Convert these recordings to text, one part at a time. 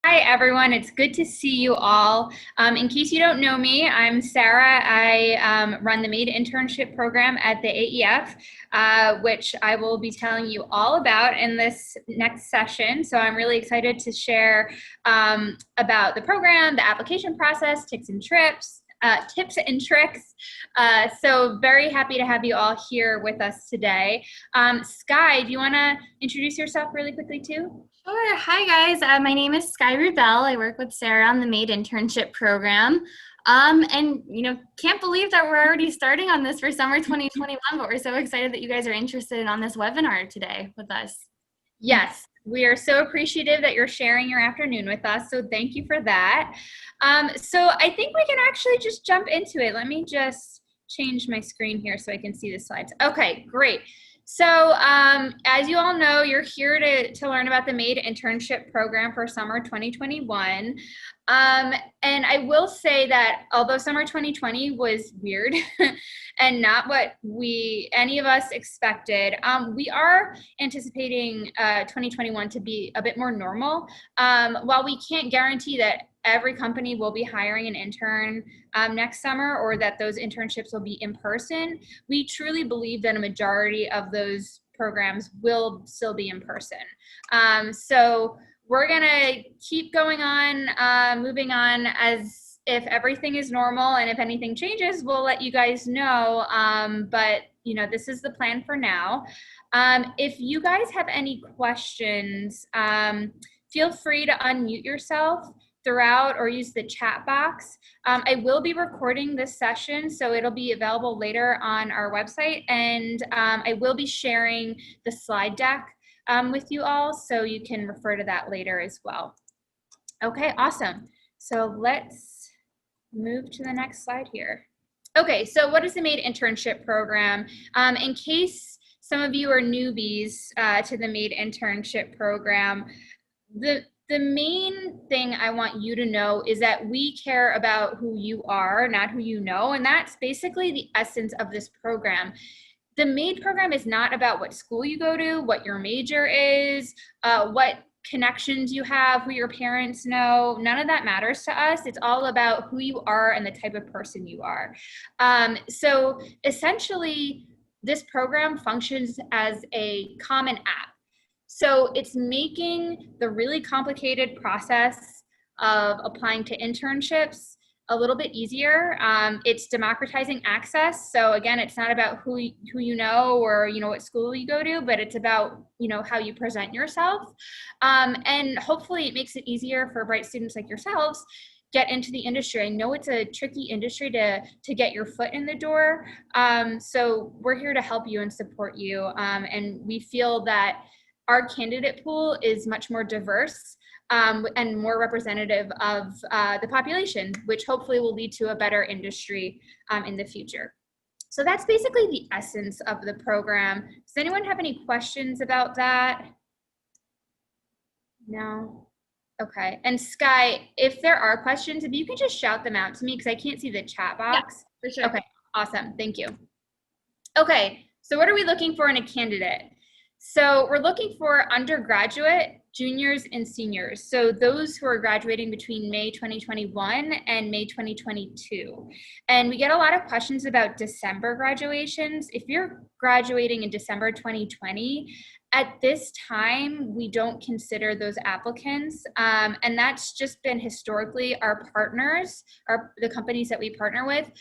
Hi, everyone. It's good to see you all. In case you don't know me, I'm Sarah. I run the MAID internship program at the AEF, which I will be telling you all about in this next session. So I'm really excited to share about the program, the application process, tips and tricks. So very happy to have you all here with us today. Sky, do you want to introduce yourself really quickly too? Sure. Hi, guys. My name is Sky Rubel. I work with Sarah on the MAID internship program. Can't believe that we're already starting on this for summer 2021, but we're so excited that you guys are interested on this webinar today with us. Yes, we are so appreciative that you're sharing your afternoon with us. So thank you for that. So I think we can actually just jump into it. Let me just change my screen here so I can see the slides. Okay, great. So as you all know, you're here to learn about the MAID internship program for summer 2021. And I will say that although summer 2020 was weird and not what any of us expected, we are anticipating 2021 to be a bit more normal. While we can't guarantee that every company will be hiring an intern next summer or that those internships will be in person, we truly believe that a majority of those programs will still be in person. So we're gonna keep going on, moving on as if everything is normal, and if anything changes, we'll let you guys know. But this is the plan for now. If you guys have any questions, feel free to unmute yourself throughout or use the chat box. I will be recording this session, so it'll be available later on our website, and I will be sharing the slide deck with you all, so you can refer to that later as well. Okay, awesome. So let's move to the next slide here. Okay, so what is the MAID internship program? In case some of you are newbies to the MAID internship program, the main thing I want you to know is that we care about who you are, not who you know, and that's basically the essence of this program. The MAID program is not about what school you go to, what your major is, what connections you have, who your parents know. None of that matters to us. It's all about who you are and the type of person you are. So essentially, this program functions as a common app. So it's making the really complicated process of applying to internships a little bit easier. It's democratizing access. So again, it's not about who you know or what school you go to, but it's about how you present yourself. And hopefully it makes it easier for bright students like yourselves get into the industry. I know it's a tricky industry to get your foot in the door. So we're here to help you and support you. And we feel that our candidate pool is much more diverse and more representative of the population, which hopefully will lead to a better industry in the future. So that's basically the essence of the program. Does anyone have any questions about that? No? Okay. And Sky, if there are questions, if you can just shout them out to me because I can't see the chat box. Yeah, for sure. Okay, awesome. Thank you. Okay, so what are we looking for in a candidate? So we're looking for undergraduate, juniors, and seniors. So those who are graduating between May 2021 and May 2022. And we get a lot of questions about December graduations. If you're graduating in December 2020, at this time, we don't consider those applicants. And that's just been historically our partners, the companies that we partner with,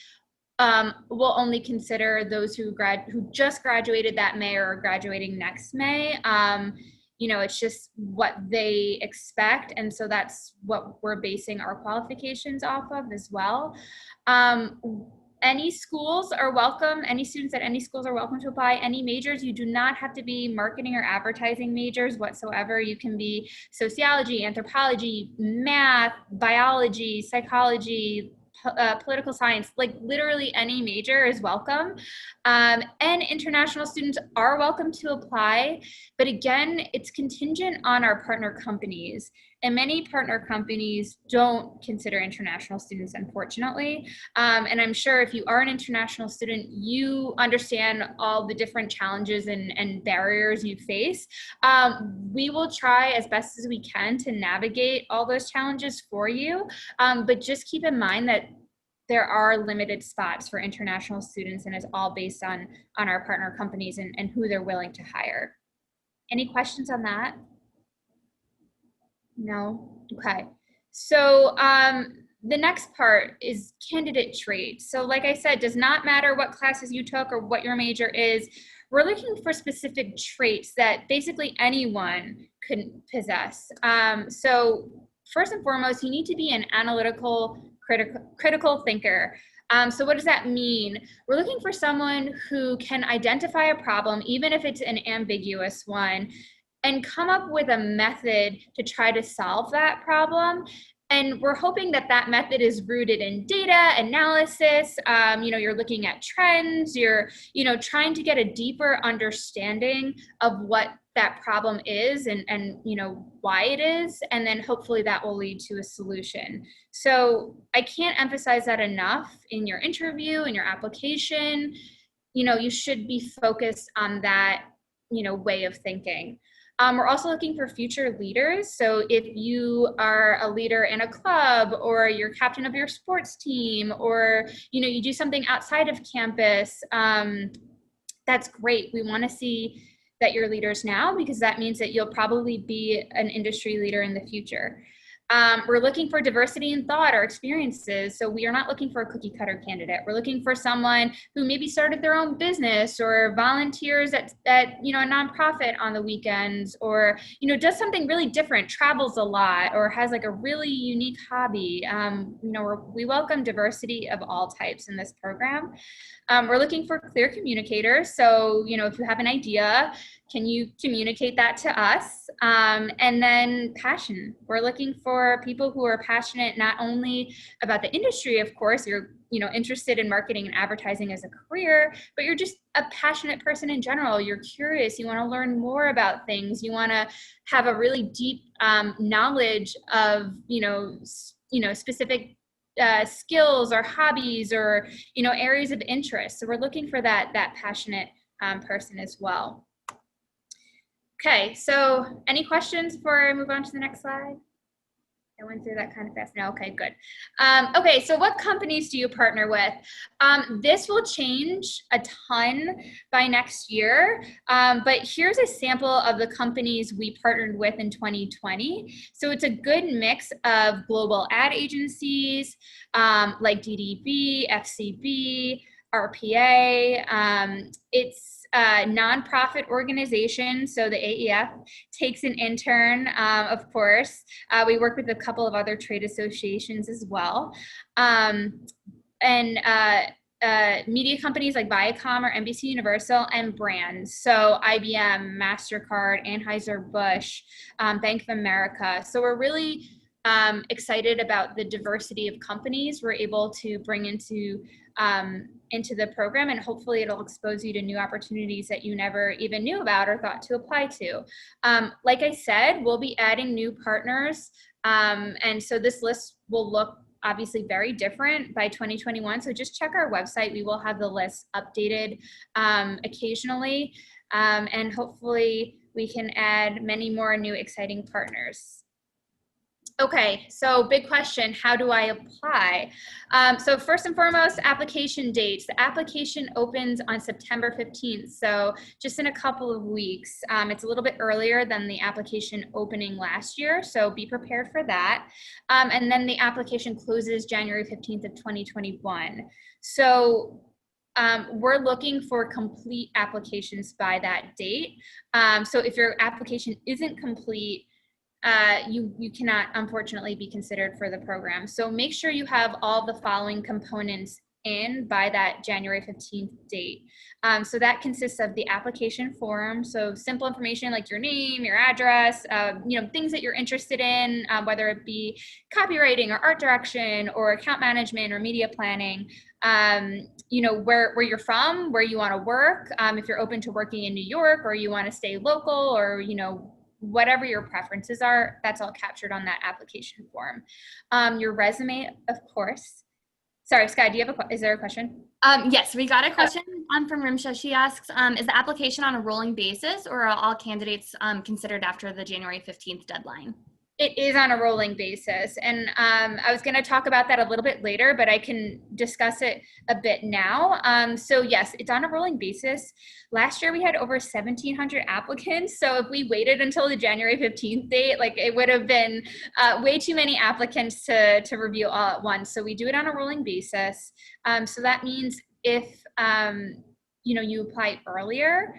we'll only consider those who just graduated that May or are graduating next May. It's just what they expect, and so that's what we're basing our qualifications off of as well. Any schools are welcome. Any students at any schools are welcome to apply. Any majors, you do not have to be marketing or advertising majors whatsoever. You can be sociology, anthropology, math, biology, psychology, political science, like literally any major is welcome. And international students are welcome to apply, but again, it's contingent on our partner companies. and many partner companies don't consider international students, unfortunately. And I'm sure if you are an international student, you understand all the different challenges and barriers you face. We will try as best as we can to navigate all those challenges for you, but just keep in mind that there are limited spots for international students, and it's all based on our partner companies and who they're willing to hire. Any questions on that? No? Okay. So the next part is candidate traits. So like I said, does not matter what classes you took or what your major is. We're looking for specific traits that basically anyone could possess. So first and foremost, you need to be an analytical, critical thinker. So what does that mean? We're looking for someone who can identify a problem, even if it's an ambiguous one, and come up with a method to try to solve that problem. And we're hoping that that method is rooted in data analysis. You're looking at trends, you're, trying to get a deeper understanding of what that problem is and why it is. And then hopefully that will lead to a solution. So I can't emphasize that enough in your interview, in your application. You should be focused on that, way of thinking. We're also looking for future leaders. So if you are a leader in a club, or you're captain of your sports team, or you do something outside of campus, that's great. We want to see that you're leaders now, because that means that you'll probably be an industry leader in the future. We're looking for diversity in thought or experiences. So we are not looking for a cookie cutter candidate. We're looking for someone who maybe started their own business, or volunteers at a nonprofit on the weekends, or, does something really different, travels a lot, or has like a really unique hobby. We welcome diversity of all types in this program. We're looking for clear communicators. So, if you have an idea, can you communicate that to us? And then passion. We're looking for people who are passionate not only about the industry, of course, you're interested in marketing and advertising as a career, but you're just a passionate person in general. You're curious, you want to learn more about things, you want to have a really deep knowledge of specific skills or hobbies or areas of interest. So we're looking for that passionate person as well. Okay, so any questions before I move on to the next slide? I went through that kind of fast. No, okay, good. Okay, so what companies do you partner with? This will change a ton by next year, but here's a sample of the companies we partnered with in 2020. So it's a good mix of global ad agencies like DDB, FCB, RPA. It's a nonprofit organization, so the AEF takes an intern, of course. We work with a couple of other trade associations as well. Media companies like Viacom or NBC Universal, and brands. So IBM, MasterCard, Anheuser-Busch, Bank of America. So we're really excited about the diversity of companies we're able to bring into the program, and hopefully it'll expose you to new opportunities that you never even knew about or thought to apply to. Like I said, we'll be adding new partners, and so this list will look obviously very different by 2021. So just check our website. We will have the list updated occasionally, and hopefully we can add many more new exciting partners. Okay, so big question, how do I apply? So first and foremost, application dates. The application opens on September 15th, so just in a couple of weeks. It's a little bit earlier than the application opening last year, so be prepared for that. And then the application closes January 15th of 2021. So we're looking for complete applications by that date. So if your application isn't complete, you cannot unfortunately be considered for the program. So make sure you have all the following components in by that January 15th date. So that consists of the application form. So simple information like your name, your address, things that you're interested in, whether it be copywriting or art direction or account management or media planning, where you're from, where you want to work, if you're open to working in New York or you want to stay local, or, whatever your preferences are, that's all captured on that application form. Your resume, of course. Sorry, Sky, is there a question? Yes, we got a question from Rimsha. She asks, is the application on a rolling basis, or are all candidates considered after the January 15th deadline? It is on a rolling basis. And I was going to talk about that a little bit later, but I can discuss it a bit now. So yes, it's on a rolling basis. Last year we had over 1,700 applicants. So if we waited until the January 15th date, like it would have been way too many applicants to review all at once. So we do it on a rolling basis. So that means if you apply earlier,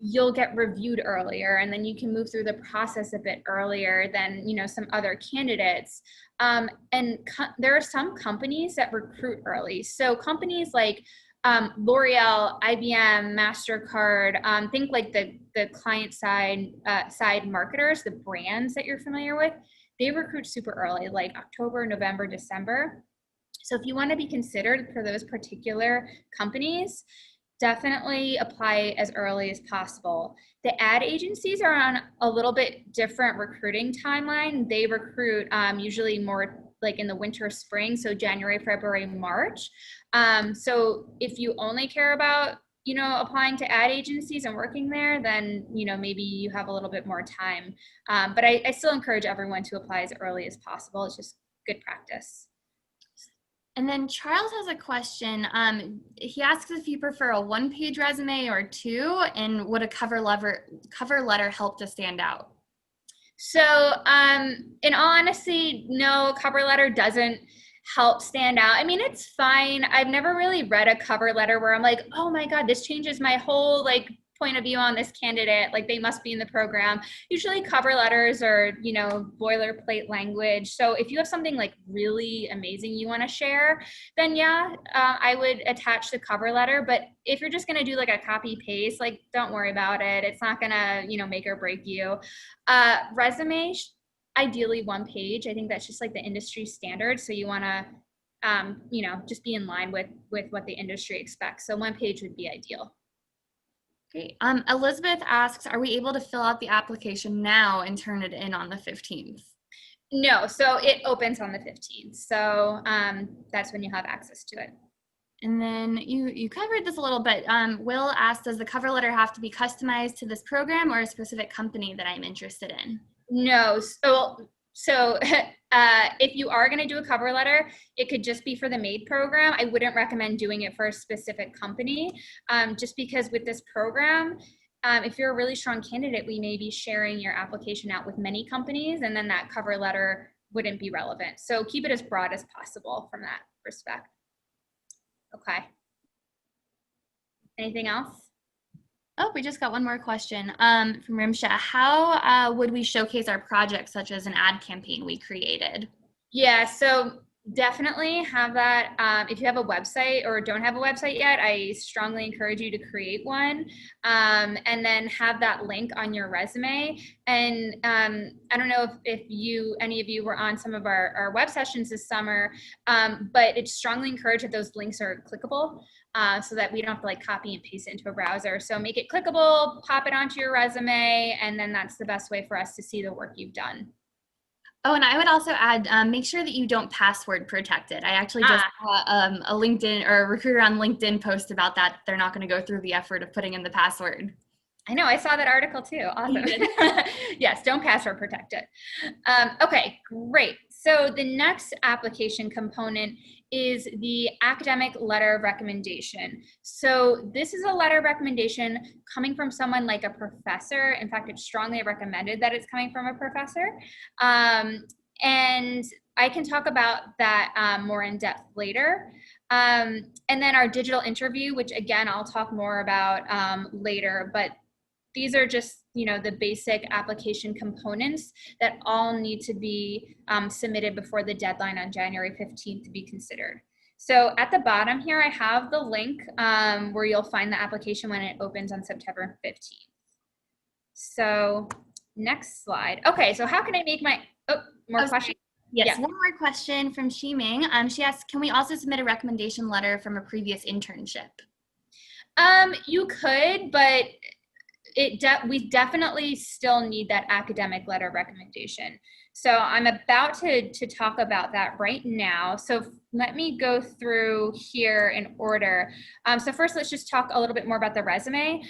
you'll get reviewed earlier, and then you can move through the process a bit earlier than some other candidates. There are some companies that recruit early. So companies like L'Oreal, IBM, MasterCard, think like the client side marketers, the brands that you're familiar with, they recruit super early, like October, November, December. So if you want to be considered for those particular companies, definitely apply as early as possible. The ad agencies are on a little bit different recruiting timeline. They recruit usually more like in the winter, spring, so January, February, March. So if you only care about applying to ad agencies and working there, then maybe you have a little bit more time. But I still encourage everyone to apply as early as possible. It's just good practice. And then Charles has a question. He asks if you prefer a one-page resume or two, and would a cover letter help to stand out? So in all honesty, no, cover letter doesn't help stand out. I mean, it's fine. I've never really read a cover letter where I'm like, oh my God, this changes my whole point of view on this candidate, like they must be in the program. Usually cover letters are boilerplate language. So if you have something like really amazing you want to share, then yeah, I would attach the cover letter. But if you're just going to do like a copy paste, like don't worry about it. It's not going to make or break you. Resume, ideally one page. I think that's just like the industry standard. So you want to just be in line with what the industry expects. So one page would be ideal. Great. Elizabeth asks, are we able to fill out the application now and turn it in on the 15th? No, so it opens on the 15th. So that's when you have access to it. And then you covered this a little bit. Will asked, does the cover letter have to be customized to this program or a specific company that I'm interested in? No, so if you are going to do a cover letter, it could just be for the MAID program. I wouldn't recommend doing it for a specific company, just because with this program, if you're a really strong candidate, we may be sharing your application out with many companies, and then that cover letter wouldn't be relevant. So keep it as broad as possible from that respect. Okay. Anything else? Oh, we just got one more question from Rimsha. How would we showcase our project, such as an ad campaign we created? Yeah, so definitely have that. If you have a website or don't have a website yet, I strongly encourage you to create one, and then have that link on your resume. And I don't know if any of you were on some of our web sessions this summer, but it's strongly encouraged that those links are clickable. So that we don't have to copy and paste it into a browser. So make it clickable, pop it onto your resume, and then that's the best way for us to see the work you've done. Oh, and I would also add, make sure that you don't password protect it. I actually just saw a LinkedIn or a recruiter on LinkedIn post about that. They're not going to go through the effort of putting in the password. I know, I saw that article too. Awesome. Yes, don't password protect it. Okay, great. So the next application component is the academic letter of recommendation. So this is a letter of recommendation coming from someone like a professor. In fact, it's strongly recommended that it's coming from a professor. And I can talk about that more in depth later. And then our digital interview, which again, I'll talk more about later, but these are just, the basic application components that all need to be submitted before the deadline on January 15th to be considered. So at the bottom here, I have the link where you'll find the application when it opens on September 15th. So next slide. Okay, so how can I make more questions? Yes, yeah. One more question from Shiming. She asks, can we also submit a recommendation letter from a previous internship? You could, but we definitely still need that academic letter recommendation. So I'm about to talk about that right now. So let me go through here in order. So first, let's just talk a little bit more about the resume.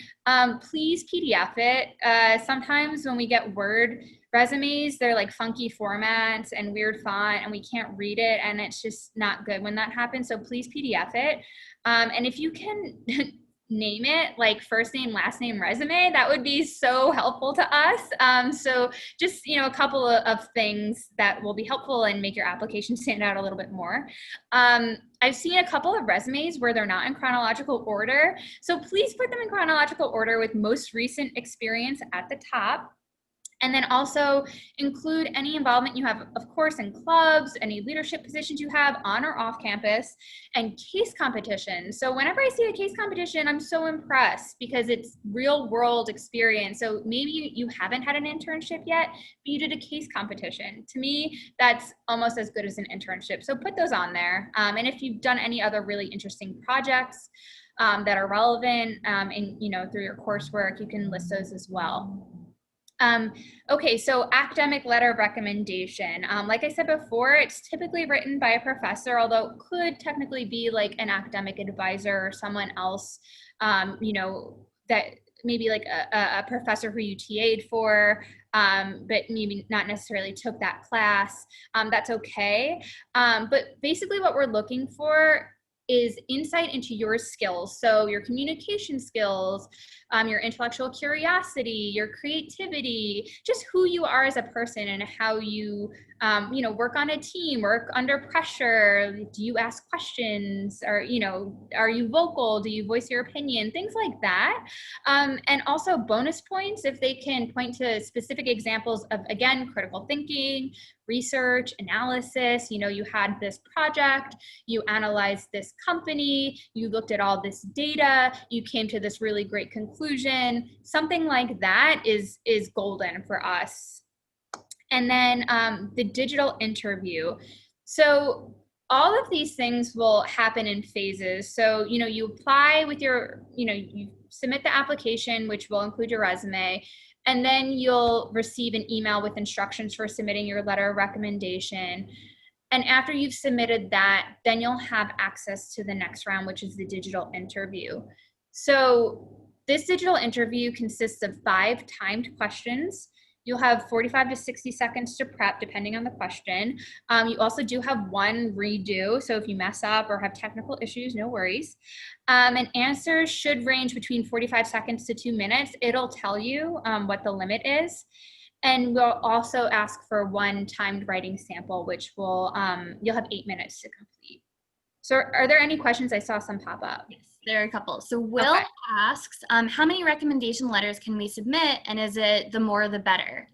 Please PDF it. Sometimes when we get Word resumes, they're like funky formats and weird font, and we can't read it, and it's just not good when that happens. So please PDF it. And if you can name it like first name, last name resume, that would be so helpful to us. So just, a couple of things that will be helpful and make your application stand out a little bit more. I've seen a couple of resumes where they're not in chronological order. So please put them in chronological order with most recent experience at the top. And then also include any involvement you have, of course, in clubs, any leadership positions you have on or off campus, and case competition. So whenever I see a case competition, I'm so impressed because it's real world experience. So maybe you haven't had an internship yet, but you did a case competition. To me, that's almost as good as an internship. So put those on there. And if you've done any other really interesting projects that are relevant and through your coursework, you can list those as well. Okay, so academic letter of recommendation. Like I said before, it's typically written by a professor, although it could technically be like an academic advisor or someone else, that maybe like a professor who you TA'd for, but maybe not necessarily took that class. That's okay. But basically what we're looking for is insight into your skills. So your communication skills, your intellectual curiosity, your creativity, just who you are as a person and how you, work on a team, work under pressure. Do you ask questions? Or, are you vocal? Do you voice your opinion? Things like that. And also bonus points if they can point to specific examples of, again, critical thinking, research, analysis. You had this project, you analyzed this company, you looked at all this data, you came to this really great conclusion. Something like that is golden for us. And then the digital interview. So all of these things will happen in phases. So, you apply with your, you submit the application, which will include your resume. And then you'll receive an email with instructions for submitting your letter of recommendation. And after you've submitted that, then you'll have access to the next round, which is the digital interview. So this digital interview consists of 5 timed questions. You'll have 45 to 60 seconds to prep, depending on the question. You also do have 1 redo. So if you mess up or have technical issues, no worries. And answers should range between 45 seconds to 2 minutes. It'll tell you what the limit is. And we'll also ask for 1 timed writing sample, which will you'll have 8 minutes to complete. So are there any questions? I saw some pop up. Yes, there are a couple. So Will asks, how many recommendation letters can we submit, and is it the more the better?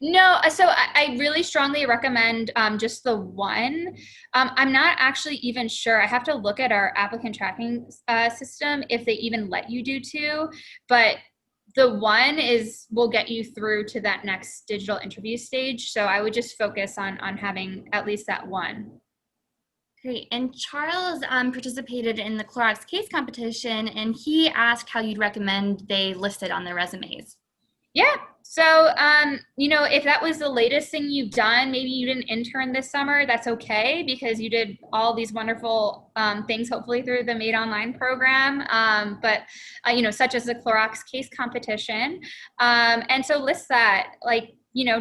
No, so I really strongly recommend just the 1. I'm not actually even sure. I have to look at our applicant tracking system if they even let you do 2, but the 1 will get you through to that next digital interview stage. So I would just focus on having at least that 1. Great. And Charles participated in the Clorox case competition, and he asked how you'd recommend they listed on their resumes. Yeah. So, if that was the latest thing you've done, maybe you didn't intern this summer, that's okay because you did all these wonderful things, hopefully through the Made Online program, but such as the Clorox case competition. And so list that,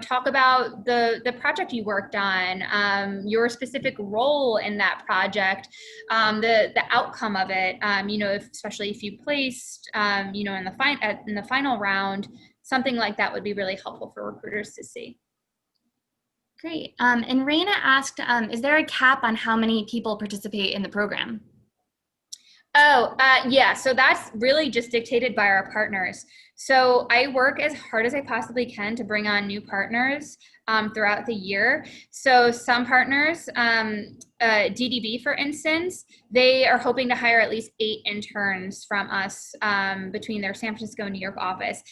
talk about the project you worked on, your specific role in that project, the outcome of it, especially if you placed, in the final round. Something like that would be really helpful for recruiters to see. Great. And Raina asked, is there a cap on how many people participate in the program? Yeah. So that's really just dictated by our partners. So I work as hard as I possibly can to bring on new partners throughout the year. So some partners, DDB, for instance, they are hoping to hire at least 8 interns from us between their San Francisco and New York office.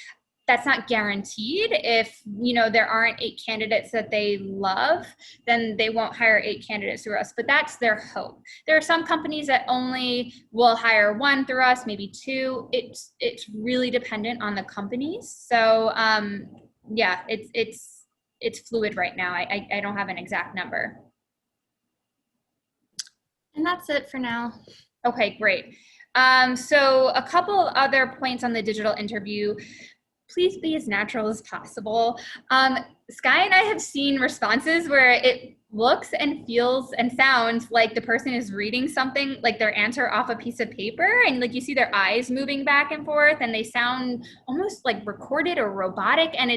that's not guaranteed. If, you know, there aren't 8 candidates that they love, then they won't hire 8 candidates through us, but that's their hope. There are some companies that only will hire 1 through us, maybe 2. It's really dependent on the companies. So yeah, it's fluid right now. I don't have an exact number. And that's it for now. Okay, great. So a couple other points on the digital interview. Please be as natural as possible. Sky and I have seen responses where it looks and feels and sounds like the person is reading something, like their answer off a piece of paper, and like you see their eyes moving back and forth, and they sound almost like recorded or robotic, and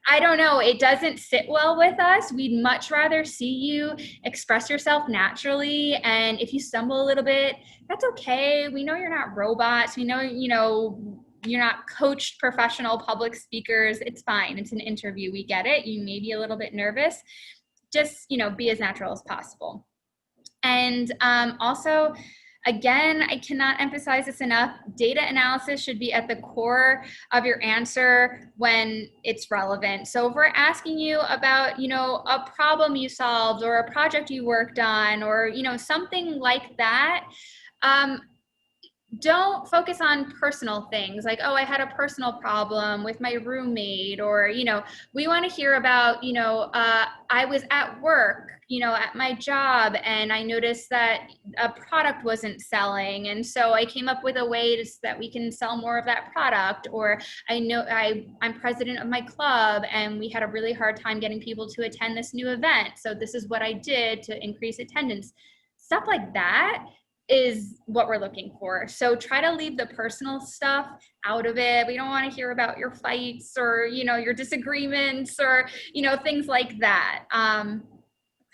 I don't know, it doesn't sit well with us. We'd much rather see you express yourself naturally, and if you stumble a little bit, that's okay. We know you're not robots. We know, you know, you're not coached professional public speakers. It's fine. It's an interview. We get it. You may be a little bit nervous. Just, you know, be as natural as possible. And also, again, I cannot emphasize this enough. Data analysis should be at the core of your answer when it's relevant. So if we're asking you about, you know, a problem you solved or a project you worked on, or, you know, something like that, don't focus on personal things like, oh, I had a personal problem with my roommate, or, you know, we want to hear about, you know, I was at work, you know, at my job, and I noticed that a product wasn't selling, and so I came up with a way that we can sell more of that product. Or I know I'm president of my club, and we had a really hard time getting people to attend this new event, so this is what I did to increase attendance. Stuff like that is what we're looking for. So try to leave the personal stuff out of it. We don't want to hear about your fights or, you know, your disagreements or, you know, things like that.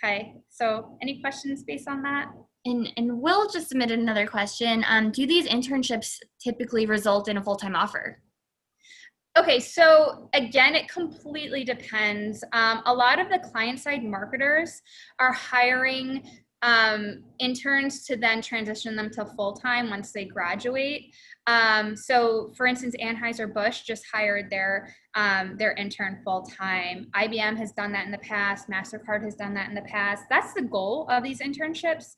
Okay, so any questions based on that? And Will just submitted another question. Do these internships typically result in a full-time offer? Okay, so again, it completely depends. A lot of the client-side marketers are hiring interns to then transition them to full-time once they graduate. So for instance, Anheuser-Busch just hired their intern full-time. IBM has done that in the past. MasterCard has done that in the past. That's the goal of these internships.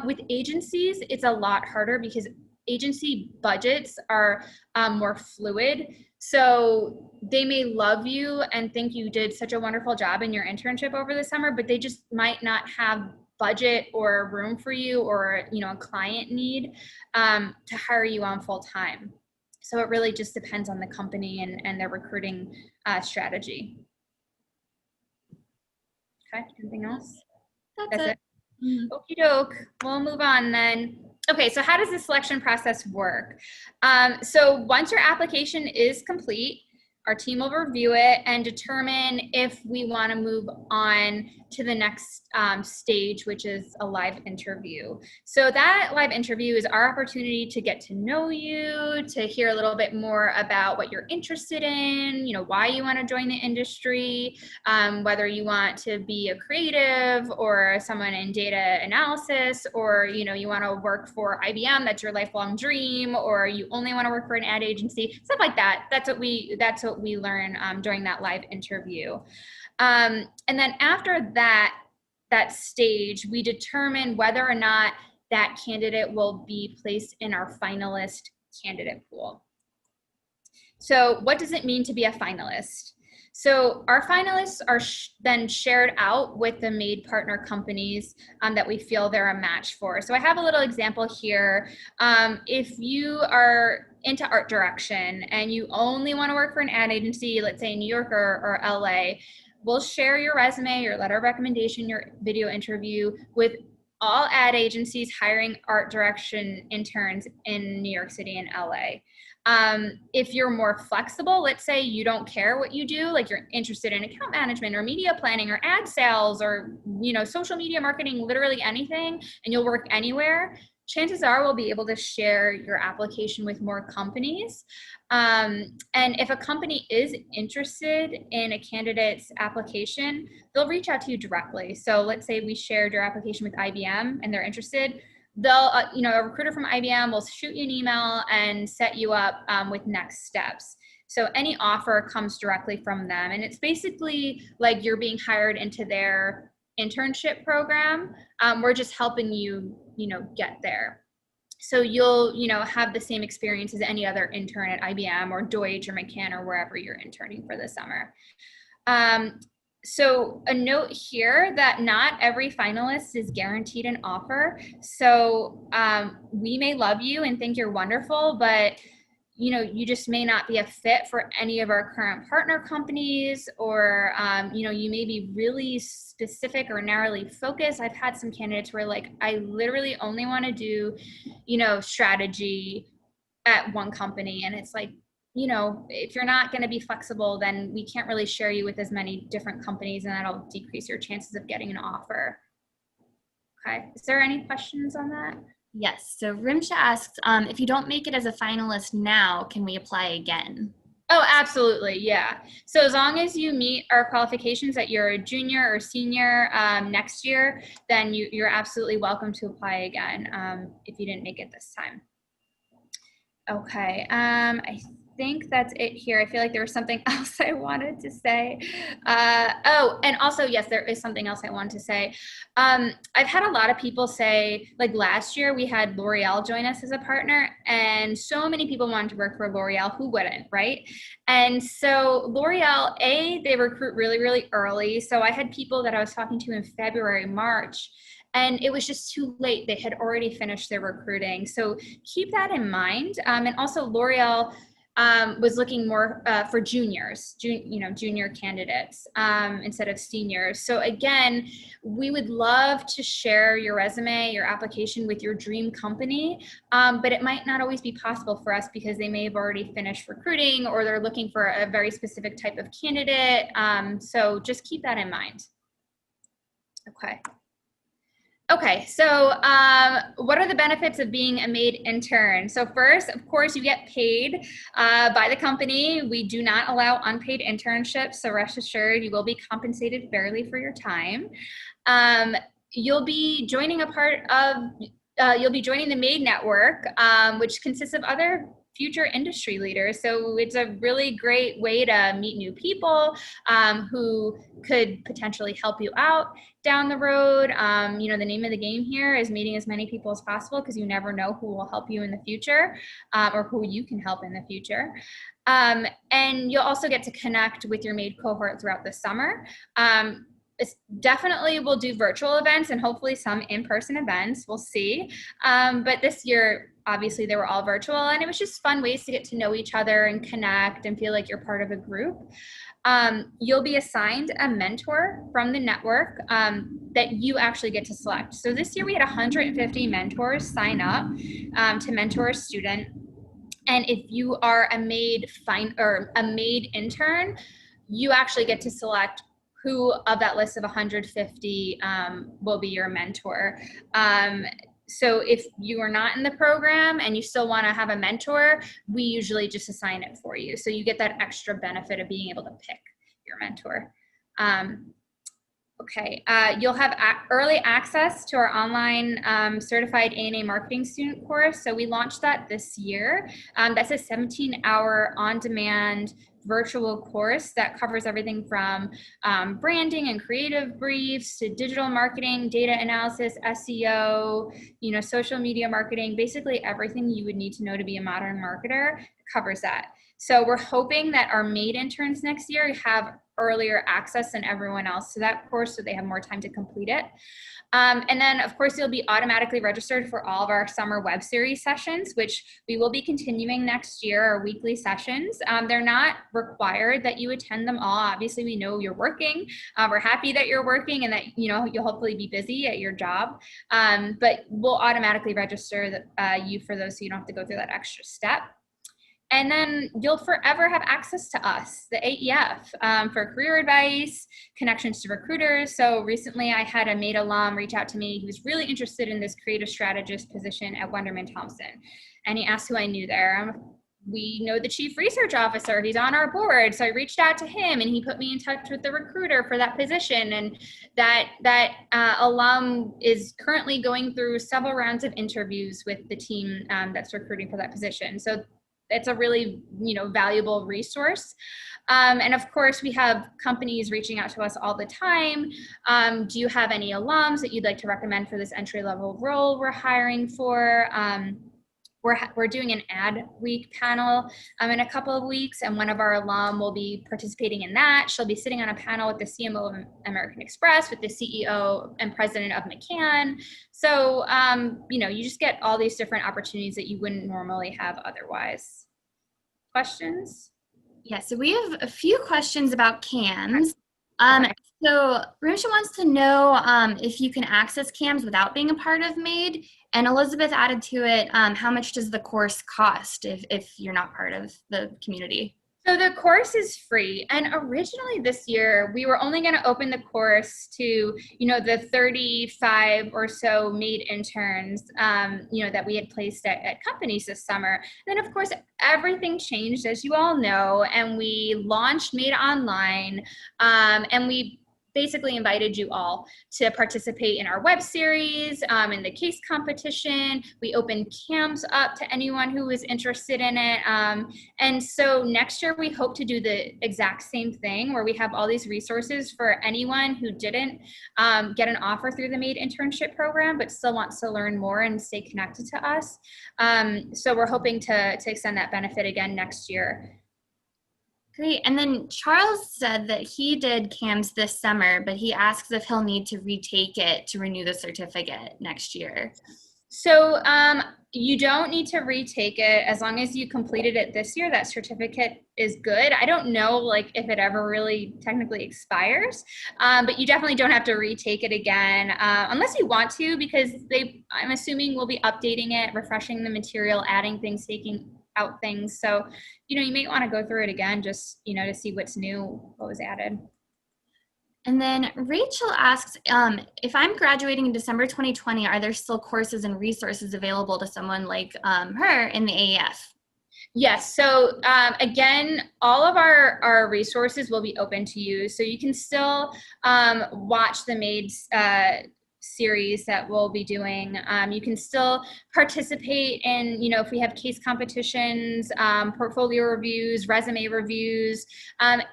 With agencies, it's a lot harder because agency budgets are more fluid. So they may love you and think you did such a wonderful job in your internship over the summer, but they just might not have budget or room for you, or, you know, a client need to hire you on full time. So it really just depends on the company and their recruiting strategy. Okay, anything else? That's it. Mm-hmm. Okie doke, we'll move on then. Okay, so how does the selection process work? So once your application is complete, our team will review it and determine if we want to move on to the next stage, which is a live interview. So that live interview is our opportunity to get to know you, to hear a little bit more about what you're interested in, you know, why you want to join the industry, whether you want to be a creative or someone in data analysis, or, you know, you want to work for IBM, that's your lifelong dream, or you only want to work for an ad agency, stuff like that. That's what we learn during that live interview. And then after that stage, we determine whether or not that candidate will be placed in our finalist candidate pool. So what does it mean to be a finalist? So our finalists are then shared out with the made partner companies that we feel they're a match for. So I have a little example here. If you are into art direction and you only want to work for an ad agency, let's say in New York or LA, we'll share your resume, your letter of recommendation, your video interview with all ad agencies hiring art direction interns in New York City and LA. If you're more flexible, let's say you don't care what you do, like you're interested in account management or media planning or ad sales or, you know, social media marketing, literally anything, and you'll work anywhere, chances are we'll be able to share your application with more companies. And if a company is interested in a candidate's application, they'll reach out to you directly. So let's say we shared your application with IBM and they're interested. They'll, you know, a recruiter from IBM will shoot you an email and set you up with next steps. So any offer comes directly from them. And it's basically like you're being hired into their internship program. We're just helping you, get there. So you'll, have the same experience as any other intern at IBM or Deutsche or McCann or wherever you're interning for the summer. So a note here that not every finalist is guaranteed an offer. So we may love you and think you're wonderful, but you just may not be a fit for any of our current partner companies, or you may be really specific or narrowly focused. I've had some candidates where like, I literally only want to do, strategy at one company, and it's like, if you're not going to be flexible, then we can't really share you with as many different companies, and that'll decrease your chances of getting an offer. Okay, is there any questions on that? Yes, so Rimsha asks, if you don't make it as a finalist now, can we apply again? Oh, absolutely, yeah. So as long as you meet our qualifications that you're a junior or senior next year, then you're absolutely welcome to apply again if you didn't make it this time. Okay, I think that's it here. I feel like there was something else I wanted to say. Oh, and also, yes, there is something else I wanted to say. I've had a lot of people say, like last year we had L'Oreal join us as a partner, and so many people wanted to work for L'Oreal. Who wouldn't, right? And so L'Oreal, they recruit really, really early. So I had people that I was talking to in February, March, and it was just too late. They had already finished their recruiting. So keep that in mind. And also L'Oreal was looking more for juniors, junior candidates instead of seniors. So again, we would love to share your resume, your application with your dream company, but it might not always be possible for us because they may have already finished recruiting, or they're looking for a very specific type of candidate. So just keep that in mind. Okay, so what are the benefits of being a MAID intern? So first, of course, you get paid by the company. We do not allow unpaid internships, so rest assured you will be compensated fairly for your time. You'll be joining you'll be joining the MAID network, which consists of other future industry leaders. So it's a really great way to meet new people who could potentially help you out down the road. The name of the game here is meeting as many people as possible, because you never know who will help you in the future or who you can help in the future. And you'll also get to connect with your MAID cohort throughout the summer. Definitely we'll do virtual events and hopefully some in-person events. We'll see. But this year, obviously, they were all virtual, and it was just fun ways to get to know each other and connect and feel like you're part of a group. You'll be assigned a mentor from the network that you actually get to select. So this year we had 150 mentors sign up to mentor a student. And if you are a MAID intern, you actually get to select who of that list of 150 will be your mentor. So if you are not in the program and you still want to have a mentor, we usually just assign it for you. So you get that extra benefit of being able to pick your mentor. You'll have early access to our online certified ANA marketing student course. So we launched that this year. That's a 17-hour on-demand virtual course that covers everything from branding and creative briefs to digital marketing, data analysis, SEO, social media marketing. Basically everything you would need to know to be a modern marketer covers that. So we're hoping that our MAID interns next year have earlier access than everyone else to that course, so they have more time to complete it. And then, of course, you'll be automatically registered for all of our summer web series sessions, which we will be continuing next year, our weekly sessions. They're not required that you attend them all. Obviously, we know you're working. We're happy that you're working and that you'll hopefully be busy at your job. But we'll automatically register you for those, so you don't have to go through that extra step. And then you'll forever have access to us, the AEF, for career advice, connections to recruiters. So recently I had a MAID alum reach out to me. He was really interested in this creative strategist position at Wunderman Thompson. And he asked who I knew there. We know the chief research officer, he's on our board. So I reached out to him and he put me in touch with the recruiter for that position. And that alum is currently going through several rounds of interviews with the team that's recruiting for that position. So it's a really, valuable resource. And of course, we have companies reaching out to us all the time. Do you have any alums that you'd like to recommend for this entry-level role we're hiring for? We're doing an ad week panel in a couple of weeks, and one of our alum will be participating in that. She'll be sitting on a panel with the CMO of American Express, with the CEO and president of McCann. So, you just get all these different opportunities that you wouldn't normally have otherwise. Questions? Yeah, so we have a few questions about CAMS. Okay. So Risha wants to know if you can access CAMS without being a part of MAID, and Elizabeth added to it, how much does the course cost if you're not part of the community? So the course is free, and originally this year we were only going to open the course to the 35 or so MAID interns that we had placed at companies this summer. Then of course everything changed, as you all know, and we launched MAID Online, and we basically invited you all to participate in our web series, in the case competition. We opened CAMS up to anyone who was interested in it. And so next year we hope to do the exact same thing, where we have all these resources for anyone who didn't get an offer through the MAID internship program, but still wants to learn more and stay connected to us. So we're hoping to extend that benefit again next year. Great. And then Charles said that he did CAMS this summer, but he asks if he'll need to retake it to renew the certificate next year. So you don't need to retake it as long as you completed it this year. That certificate is good. I don't know if it ever really technically expires, but you definitely don't have to retake it again unless you want to, because I'm assuming we'll be updating it, refreshing the material, adding things, taking out things. So, you may want to go through it again just, to see what's new, what was added. And then Rachel asks, if I'm graduating in December 2020, are there still courses and resources available to someone like her in the AEF? Yes. So again, all of our resources will be open to you. So you can still watch the MAID series that we'll be doing. You can still participate in, if we have case competitions, portfolio reviews, resume reviews,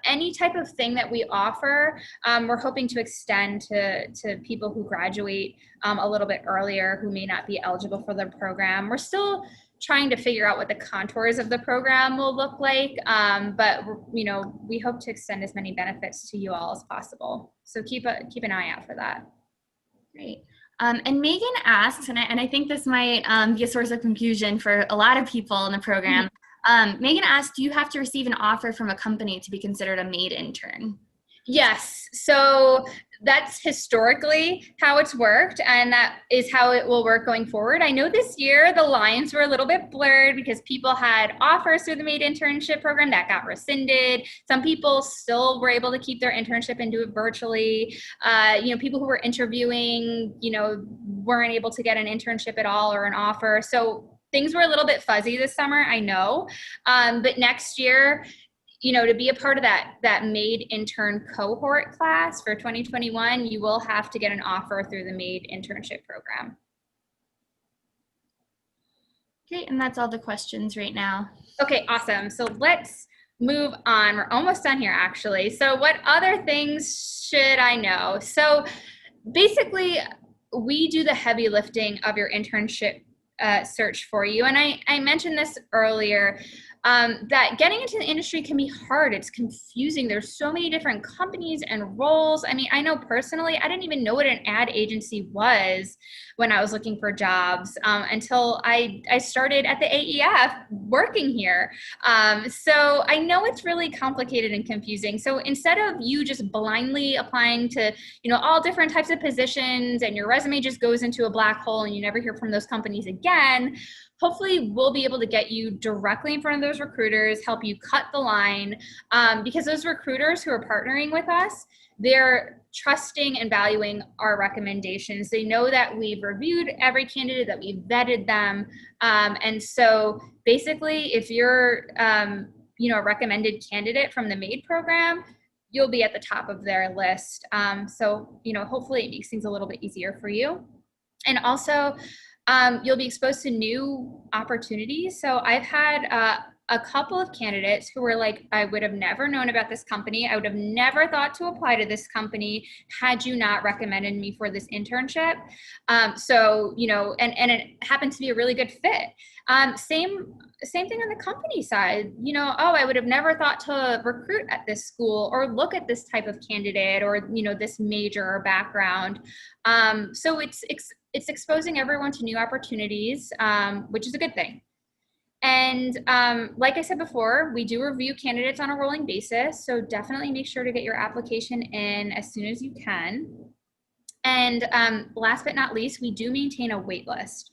any type of thing that we offer, we're hoping to extend to people who graduate a little bit earlier, who may not be eligible for the program. We're still trying to figure out what the contours of the program will look like, but we hope to extend as many benefits to you all as possible. So keep an eye out for that. Great. And Megan asks, and I think this might be a source of confusion for a lot of people in the program. Megan asks, do you have to receive an offer from a company to be considered a MAID intern? Yes. So that's historically how it's worked, and that is how it will work going forward. I know this year the lines were a little bit blurred because people had offers through the MAID internship program that got rescinded. Some people still were able to keep their internship and do it virtually. People who were interviewing, weren't able to get an internship at all or an offer. So things were a little bit fuzzy this summer, I know. But next year, to be a part of that MAID intern cohort class for 2021, you will have to get an offer through the MAID internship program. Great, and that's all the questions right now. Okay, awesome. So let's move on. We're almost done here, actually. So what other things should I know? So basically, we do the heavy lifting of your internship search for you. And I mentioned this earlier, that getting into the industry can be hard. It's confusing. There's so many different companies and roles. I mean, I know personally, I didn't even know what an ad agency was when I was looking for jobs until I started at the AEF working here. So I know it's really complicated and confusing. So instead of you just blindly applying to, all different types of positions and your resume just goes into a black hole and you never hear from those companies again, hopefully we'll be able to get you directly in front of those recruiters, help you cut the line, because those recruiters who are partnering with us, they're trusting and valuing our recommendations. They know that we've reviewed every candidate, that we've vetted them. And so basically, if you're a recommended candidate from the MAID program, you'll be at the top of their list. So hopefully it makes things a little bit easier for you. And also, you'll be exposed to new opportunities. So I've had a couple of candidates who were like, I would have never known about this company. I would have never thought to apply to this company had you not recommended me for this internship. So, you know, and it happened to be a really good fit. Same thing on the company side, you know, oh, I would have never thought to recruit at this school or look at this type of candidate or, you know, this major or background. So it's exposing everyone to new opportunities, which is a good thing. And like I said before, we do review candidates on a rolling basis. So definitely make sure to get your application in as soon as you can. And last but not least, we do maintain a wait list.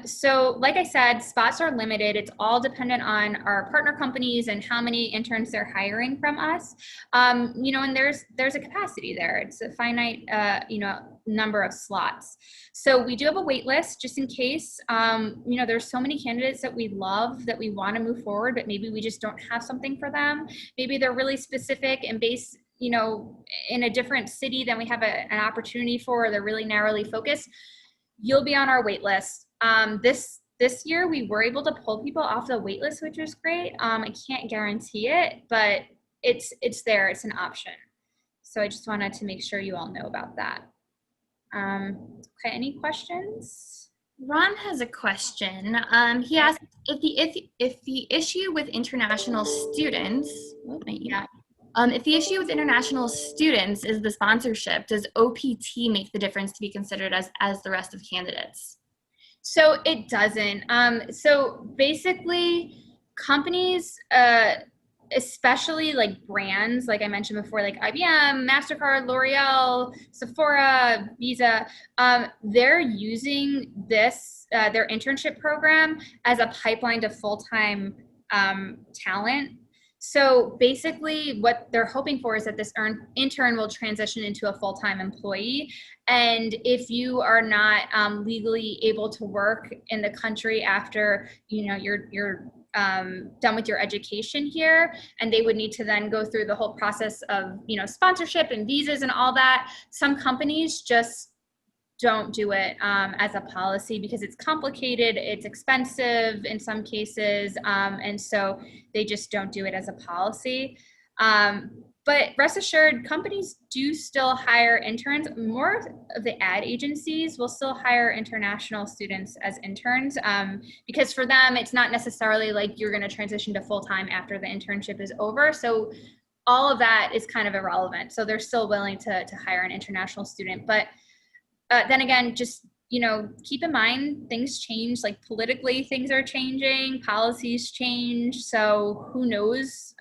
So like I said, spots are limited. It's all dependent on our partner companies and how many interns they're hiring from us. You know, and there's a capacity there. It's a finite, you know, number of slots. So we do have a wait list just in case, you know, there's so many candidates that we love that we want to move forward, but maybe we just don't have something for them. Maybe they're really specific and based, you know, in a different city than we have an opportunity for, or they're really narrowly focused. You'll be on our wait list. This year we were able to pull people off the wait list, which was great. I can't guarantee it, but it's there. It's an option. So I just wanted to make sure you all know about that. Okay, any questions? Ron has a question. He asked if the issue with international students, if the issue with international students is the sponsorship, does OPT make the difference to be considered as the rest of candidates? So it doesn't. So basically, companies, especially like brands, like I mentioned before, like IBM, MasterCard, L'Oreal, Sephora, Visa, they're using this, their internship program as a pipeline to full-time talent. So basically what they're hoping for is that this intern will transition into a full-time employee. And if you are not legally able to work in the country after, you know, you're done with your education here, and they would need to then go through the whole process of, you know, sponsorship and visas and all that, some companies just don't do it as a policy because it's complicated, it's expensive in some cases, and so they just don't do it as a policy. But rest assured, companies do still hire interns. More of the ad agencies will still hire international students as interns because for them, it's not necessarily like you're going to transition to full-time after the internship is over. So all of that is kind of irrelevant. So they're still willing to hire an international student. But then again, just, you know, keep in mind things change, like politically things are changing, policies change. So who knows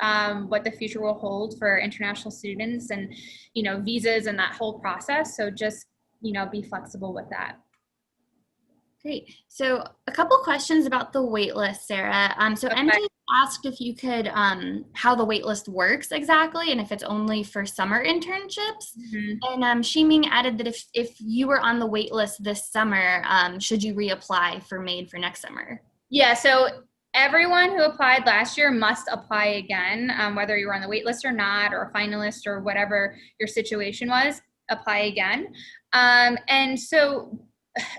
what the future will hold for international students and, you know, visas and that whole process. So just, you know, be flexible with that. Great. So a couple questions about the waitlist, Sarah. So Okay. MJ asked if you could, how the waitlist works exactly, and if it's only for summer internships. Mm-hmm. And Shiming added that if you were on the waitlist this summer, should you reapply for MAID for next summer? Yeah, so everyone who applied last year must apply again, whether you were on the wait list or not, or a finalist or whatever your situation was, apply again. And so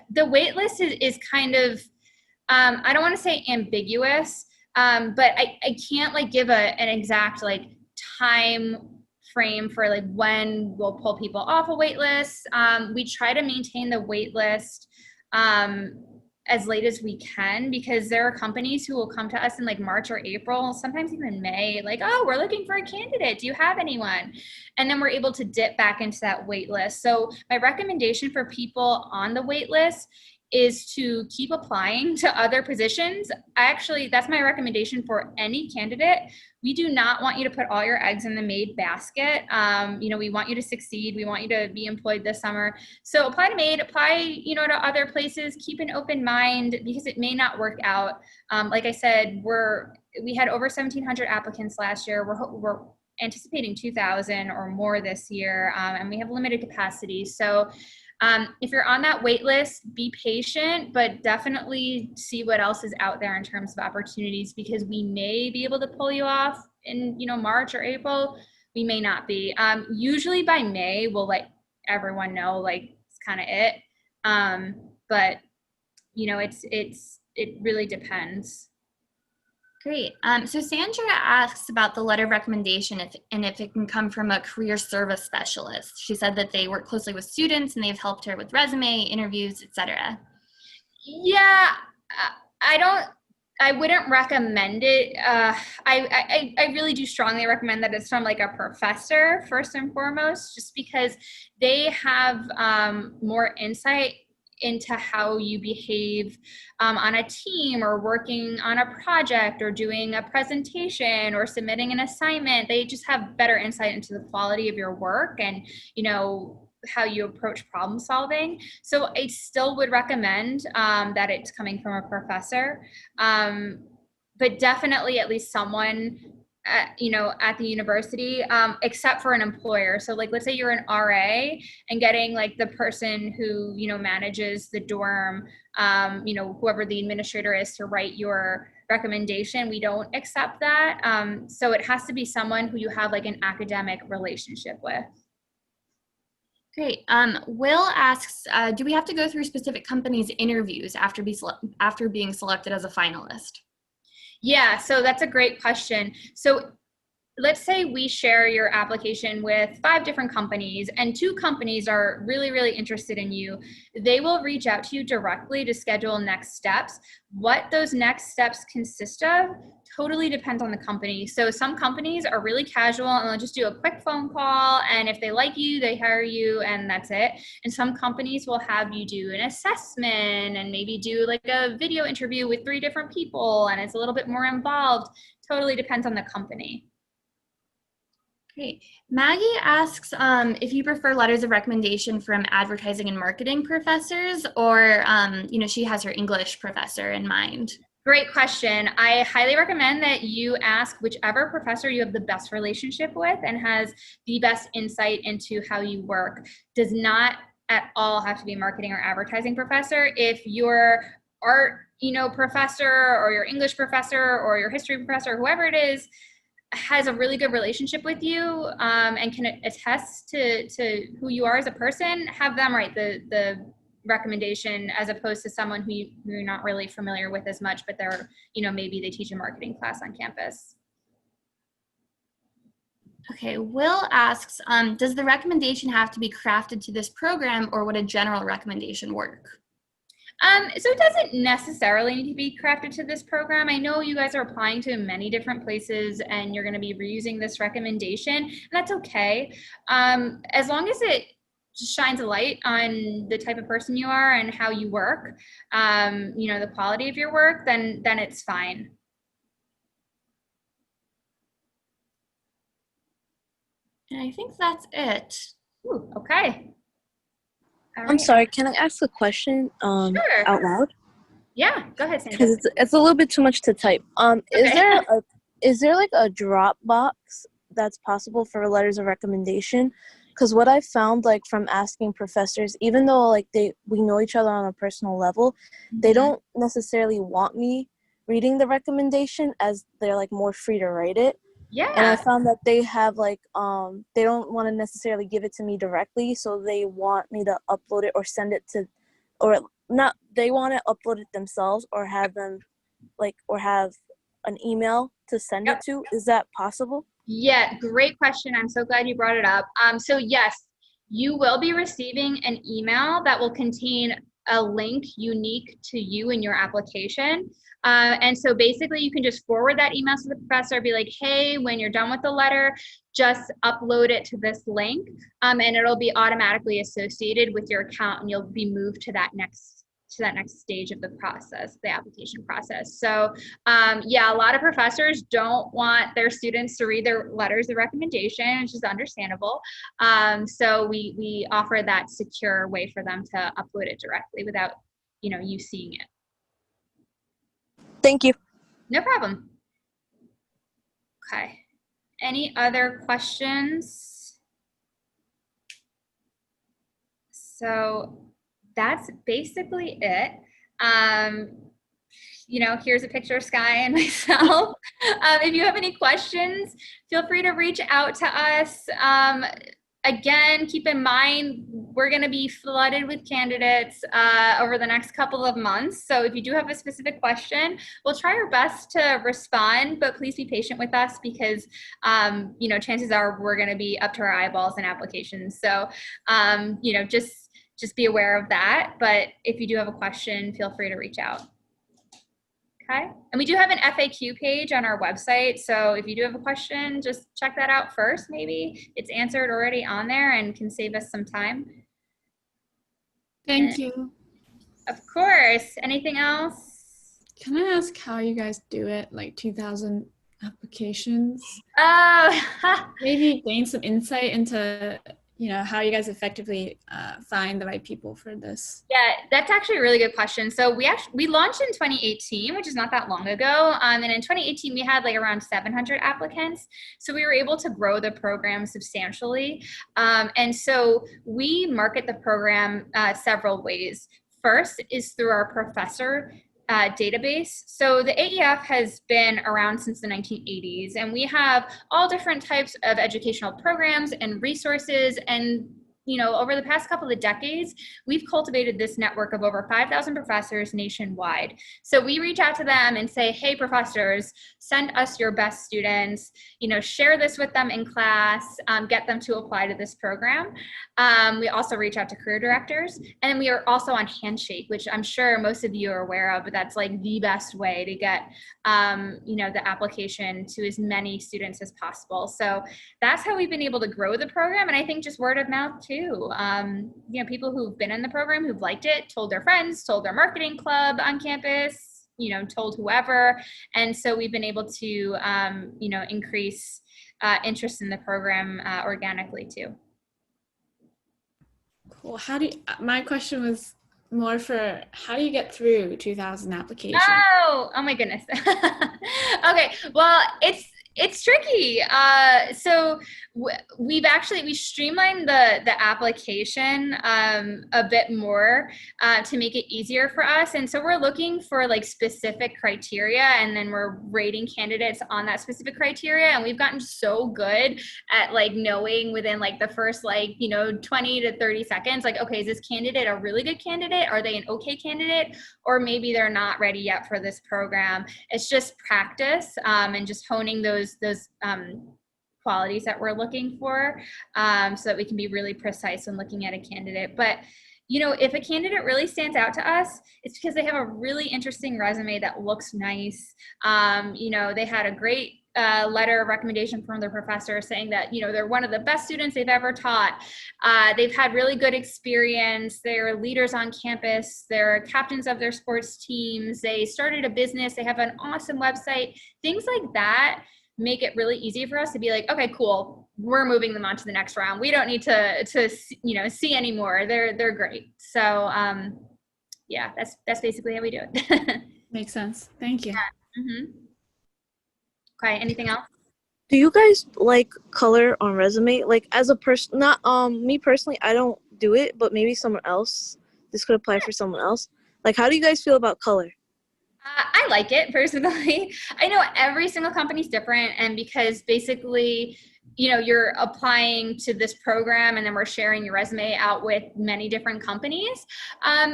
the wait list is kind of, I don't want to say ambiguous, but I can't like give an exact like time frame for like when we'll pull people off a wait list. We try to maintain the wait list as late as we can because there are companies who will come to us in like March or April, sometimes even May, like, oh, we're looking for a candidate. Do you have anyone? And then we're able to dip back into that wait list. So my recommendation for people on the wait list is to keep applying to other positions. That's my recommendation for any candidate. We do not want you to put all your eggs in the MAID basket. You know, we want you to succeed. We want you to be employed this summer. So apply to MAID, apply, you know, to other places, keep an open mind because it may not work out. Like I said, we had over 1,700 applicants last year. We're anticipating 2,000 or more this year, and we have limited capacity. So if you're on that wait list, be patient, but definitely see what else is out there in terms of opportunities because we may be able to pull you off in, you know, March or April. We may not be. Usually by May, we'll let everyone know, like, it's kind of it. But, you know, it really depends. Great. So Sandra asks about the letter of recommendation and if it can come from a career service specialist. She said that they work closely with students and they've helped her with resume, interviews, etc. Yeah, I don't. I wouldn't recommend it. I really do strongly recommend that it's from like a professor first and foremost, just because they have more insight into how you behave on a team or working on a project or doing a presentation or submitting an assignment. They just have better insight into the quality of your work and, you know, how you approach problem solving. So I still would recommend that it's coming from a professor, but definitely at least someone you know, at the university, except for an employer. So like, let's say you're an RA and getting like the person who, you know, manages the dorm, you know, whoever the administrator is to write your recommendation, we don't accept that. So it has to be someone who you have like an academic relationship with. Great. Will asks, do we have to go through specific companies' interviews after being selected as a finalist? Yeah, so that's a great question. So let's say we share your application with 5 different companies and 2 companies are really, really interested in you. They will reach out to you directly to schedule next steps. What those next steps consist of totally depends on the company. So some companies are really casual and they'll just do a quick phone call, and if they like you, they hire you and that's it. And some companies will have you do an assessment and maybe do like a video interview with 3 different people, and it's a little bit more involved. Totally depends on the company. Great. Maggie asks if you prefer letters of recommendation from advertising and marketing professors, or you know, she has her English professor in mind. Great question. I highly recommend that you ask whichever professor you have the best relationship with and has the best insight into how you work. Does not at all have to be a marketing or advertising professor. If your art, you know, professor or your English professor or your history professor, whoever it is, has a really good relationship with you and can attest to who you are as a person, have them write the recommendation as opposed to someone who you're not really familiar with as much, but they're, you know, maybe they teach a marketing class on campus. Okay, Will asks, does the recommendation have to be crafted to this program, or would a general recommendation work? So it doesn't necessarily need to be crafted to this program. I know you guys are applying to many different places and you're going to be reusing this recommendation, and that's okay. As long as it just shines a light on the type of person you are and how you work, you know, the quality of your work, then it's fine. And I think that's it. Ooh, okay. All I'm right. sorry, can I ask a question Sure. out loud? Yeah, go ahead, Sandra. Because it's a little bit too much to type. Okay. Is there like a drop box that's possible for letters of recommendation? Because what I found, like, from asking professors, even though like we know each other on a personal level, they don't necessarily want me reading the recommendation, as they're like more free to write it. And I Yeah. found that they have like they don't want to necessarily give it to me directly, so they want me to upload it or send it to, or not, they want to upload it themselves or have them like, or have an email to send Yep. it to. Is that possible? Yeah, great question. I'm so glad you brought it up. So yes, you will be receiving an email that will contain a link unique to you and your application. And so basically you can just forward that email to the professor, be like, hey, when you're done with the letter, just upload it to this link, and it'll be automatically associated with your account and you'll be moved to that next stage of the process, the application process. So yeah, a lot of professors don't want their students to read their letters of recommendation, which is understandable. So we offer that secure way for them to upload it directly without, you know, you seeing it. Thank you. No problem. Okay. Any other questions? So that's basically it. You know, here's a picture of Sky and myself. If you have any questions, feel free to reach out to us. again, keep in mind, we're going to be flooded with candidates over the next couple of months. So if you do have a specific question, we'll try our best to respond, but please be patient with us because, you know, chances are we're going to be up to our eyeballs in applications. So, you know, just be aware of that. But if you do have a question, feel free to reach out. Okay. And we do have an FAQ page on our website. So if you do have a question, just check that out first. Maybe it's answered already on there and can save us some time. Thank you. Of course. Anything else? Can I ask how you guys do it? Like 2,000 applications? Oh, Maybe gain some insight into, you know, how you guys effectively find the right people for this. yeah, that's actually a really good question. So we launched in 2018, which is not that long ago. And in 2018, we had like around 700 applicants. So we were able to grow the program substantially. And so we market the program several ways. First is through our professor database. So the AEF has been around since the 1980s, and we have all different types of educational programs and resources. And you know, over the past couple of decades, we've cultivated this network of over 5,000 professors nationwide. So we reach out to them and say, hey, professors, send us your best students, you know, share this with them in class, get them to apply to this program. We also reach out to career directors, and then we are also on Handshake, which I'm sure most of you are aware of, but that's like the best way to get, you know, the application to as many students as possible. So that's how we've been able to grow the program. And I think just word of mouth too. You know, people who've been in the program, who've liked it, told their friends, told their marketing club on campus, you know, told whoever. And so we've been able to, you know, increase interest in the program organically too. Cool. How do you, my question was more for how do you get through 2,000 applications? Oh my goodness. Okay, well, it's tricky. So we streamlined the application a bit more to make it easier for us. And so we're looking for like specific criteria, and then we're rating candidates on that specific criteria. And we've gotten so good at like knowing within like the first like, you know, 20 to 30 seconds, like, okay, is this candidate a really good candidate? Are they an okay candidate? Or maybe they're not ready yet for this program. It's just practice and just honing those qualities that we're looking for so that we can be really precise when looking at a candidate. But you know, if a candidate really stands out to us, it's because they have a really interesting resume that looks nice. You know, they had a great letter of recommendation from their professor saying that, you know, they're one of the best students they've ever taught. They've had really good experience. They're leaders on campus. They're captains of their sports teams. They started a business. They have an awesome website. Things like that make it really easy for us to be like, okay, cool, we're moving them on to the next round. We don't need to you know, see anymore. They're great. So yeah, that's basically how we do it. Makes sense. Thank you. Yeah. Mm-hmm. Okay, anything else? Do you guys like color on resume? Like as a person, not me personally, I don't do it, but maybe someone else. This could apply for someone else. Like, how do you guys feel about color? I like it personally. I know every single company is different, and because basically, you know, you're applying to this program and then we're sharing your resume out with many different companies.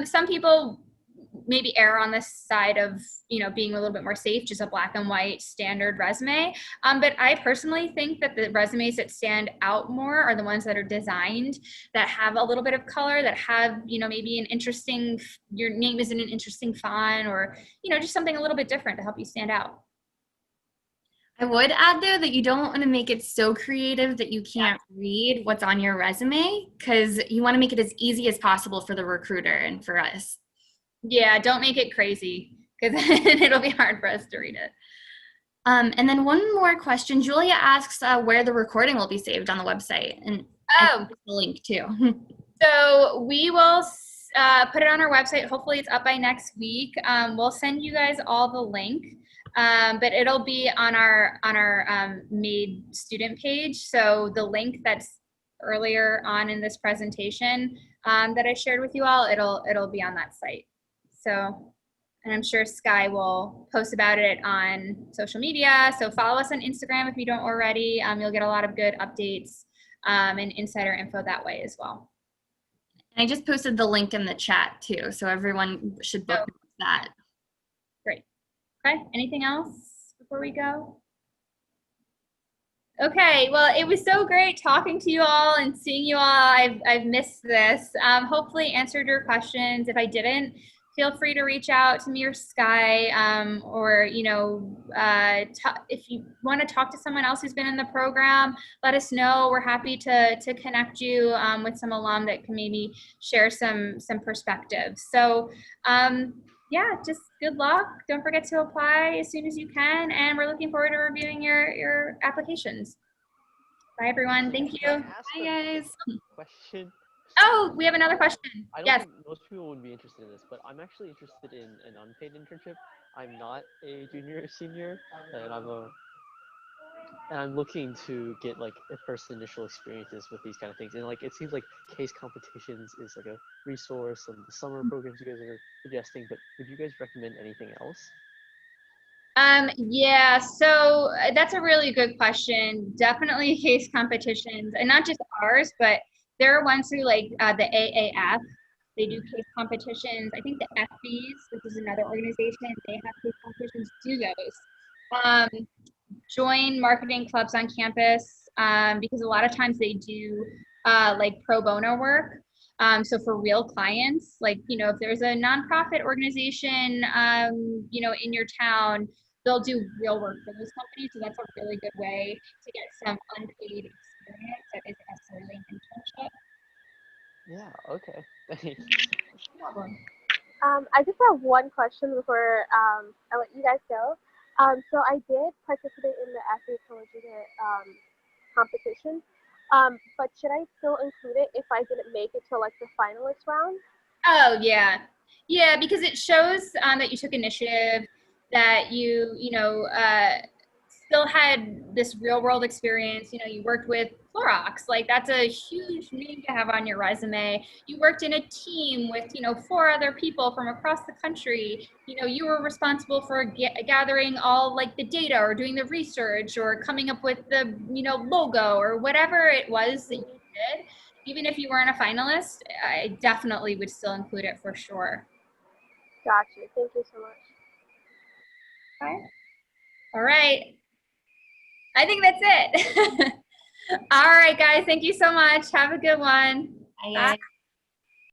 Some people maybe err on the side of, you know, being a little bit more safe, just a black and white standard resume. But I personally think that the resumes that stand out more are the ones that are designed, that have a little bit of color, that have, you know, maybe an interesting, your name is in an interesting font, or, you know, just something a little bit different to help you stand out. I would add though that you don't want to make it so creative that you can't read what's on your resume, because you want to make it as easy as possible for the recruiter and for us. Yeah, don't make it crazy, because then it'll be hard for us to read it. And then one more question. Julia asks where the recording will be saved on the website, and the link too. So we will put it on our website. Hopefully it's up by next week. We'll send you guys all the link, but it'll be on our MAID student page. So the link that's earlier on in this presentation that I shared with you all, it'll be on that site. So, and I'm sure Sky will post about it on social media. So follow us on Instagram if you don't already. You'll get a lot of good updates and insider info that way as well. And I just posted the link in the chat too, so everyone should book that. Great. Okay, anything else before we go? Okay, well, it was so great talking to you all and seeing you all. I've missed this. Hopefully answered your questions. If I didn't, feel free to reach out to me or Sky, or, you know, if you want to talk to someone else who's been in the program, let us know. We're happy to connect you with some alum that can maybe share some perspectives. So, yeah, just good luck. Don't forget to apply as soon as you can, and we're looking forward to reviewing your applications. Bye, everyone. Thank you. Bye, guys. Question. Oh, we have another question. I don't Yes. think most people would be interested in this, but I'm actually interested in an unpaid internship. I'm not a junior or senior, and I'm looking to get like first initial experiences with these kind of things. And like it seems like case competitions is like a resource, and the summer programs you guys are suggesting. But would you guys recommend anything else? Yeah, so that's a really good question. Definitely case competitions, and not just ours, but there are ones through like the AAF. They do case competitions. I think the FBs, which is another organization, they have case competitions. Do those. Join marketing clubs on campus, because a lot of times they do like pro bono work. So for real clients, like, you know, if there's a nonprofit organization, you know, in your town, they'll do real work for those companies. So that's a really good way to get some unpaid experience that isn't necessarily an internship. Yeah. Okay. Thanks. No problem. I just have one question before I let you guys go. So I did participate in the essay collegiate competition, but should I still include it if I didn't make it to like the finalist round? Oh, yeah. Yeah, because it shows that you took initiative, that you know, still had this real world experience. You know, you worked with Clorox. Like, that's a huge name to have on your resume. You worked in a team with, you know, 4 other people from across the country. You know, you were responsible for gathering all like the data or doing the research or coming up with the, you know, logo or whatever it was that you did. Even if you weren't a finalist, I definitely would still include it for sure. Gotcha. Thank you so much. Okay. All right. I think that's it. All right, guys. Thank you so much. Have a good one. Bye, guys.